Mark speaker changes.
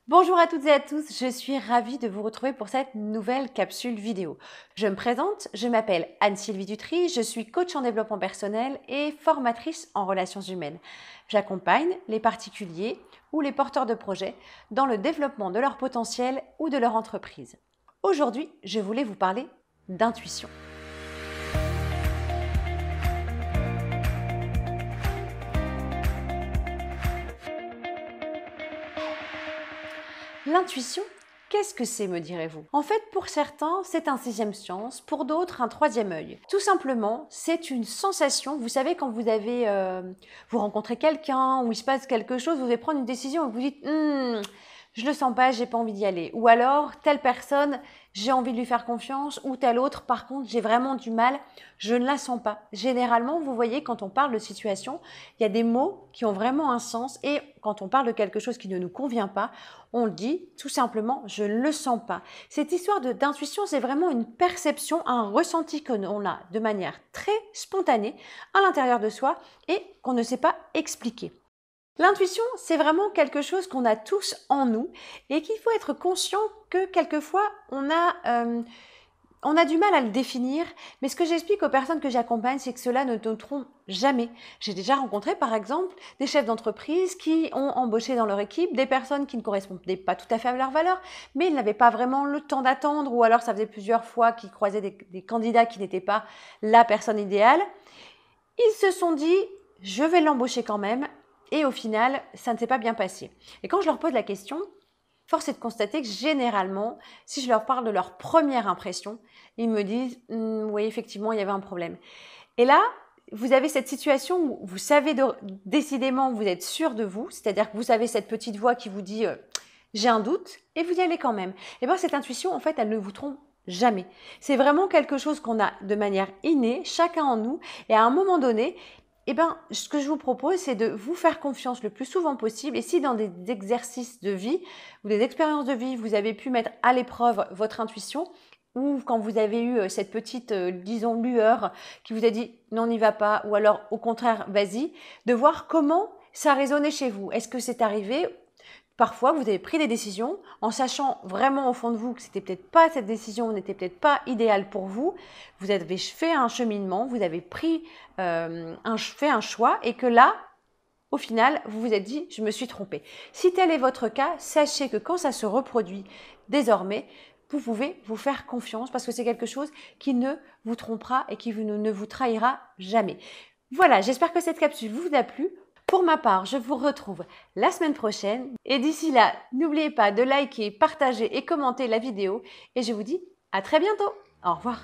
Speaker 1: Bonjour à toutes et à tous, je suis ravie de vous retrouver pour cette nouvelle capsule vidéo. Je me présente, je m'appelle Anne-Sylvie Dutry, je suis coach en développement personnel et formatrice en relations humaines. J'accompagne les particuliers ou les porteurs de projets dans le développement de leur potentiel ou de leur entreprise. Aujourd'hui, je voulais vous parler d'intuition. L'intuition, qu'est-ce que c'est, me direz-vous? En fait, pour certains, c'est un sixième sens, pour d'autres, un troisième œil. Tout simplement, c'est une sensation. Vous savez, quand vous rencontrez quelqu'un ou il se passe quelque chose, vous allez prendre une décision et vous dites je le sens pas, j'ai pas envie d'y aller. Ou alors, telle personne, j'ai envie de lui faire confiance, ou telle autre, par contre, j'ai vraiment du mal, je ne la sens pas. Généralement, vous voyez, quand on parle de situation, il y a des mots qui ont vraiment un sens, et quand on parle de quelque chose qui ne nous convient pas, on le dit tout simplement, je ne le sens pas. Cette histoire d'intuition, c'est vraiment une perception, un ressenti qu'on a de manière très spontanée à l'intérieur de soi et qu'on ne sait pas expliquer. L'intuition, c'est vraiment quelque chose qu'on a tous en nous et qu'il faut être conscient que quelquefois, on a du mal à le définir, mais ce que j'explique aux personnes que j'accompagne, c'est que cela ne noteront jamais. J'ai déjà rencontré, par exemple, des chefs d'entreprise qui ont embauché dans leur équipe des personnes qui ne correspondaient pas tout à fait à leurs valeurs, mais ils n'avaient pas vraiment le temps d'attendre, ou alors ça faisait plusieurs fois qu'ils croisaient des candidats qui n'étaient pas la personne idéale. Ils se sont dit, je vais l'embaucher quand même, et au final, ça ne s'est pas bien passé. Et quand je leur pose la question, force est de constater que généralement, si je leur parle de leur première impression, ils me disent oui, effectivement, il y avait un problème. Et là, vous avez cette situation où vous savez décidément, vous êtes sûr de vous, c'est-à-dire que vous avez cette petite voix qui vous dit j'ai un doute, et vous y allez quand même. Et bien, cette intuition, en fait, elle ne vous trompe jamais. C'est vraiment quelque chose qu'on a de manière innée, chacun en nous, et à un moment donné, eh bien, ce que je vous propose, c'est de vous faire confiance le plus souvent possible. Et si dans des exercices de vie ou des expériences de vie, vous avez pu mettre à l'épreuve votre intuition, ou quand vous avez eu cette petite, disons, lueur qui vous a dit non, n'y va pas, ou alors au contraire, vas-y, de voir comment ça a résonné chez vous. Est-ce que c'est arrivé? Parfois, vous avez pris des décisions en sachant vraiment au fond de vous que c'était peut-être pas cette décision, n'était peut-être pas idéale pour vous. Vous avez fait un cheminement, vous avez fait un choix et que là, au final, vous vous êtes dit, je me suis trompée. Si tel est votre cas, sachez que quand ça se reproduit désormais, vous pouvez vous faire confiance parce que c'est quelque chose qui ne vous trompera et qui ne vous trahira jamais. Voilà, j'espère que cette capsule vous a plu. Pour ma part, je vous retrouve la semaine prochaine et d'ici là, n'oubliez pas de liker, partager et commenter la vidéo et je vous dis à très bientôt. Au revoir.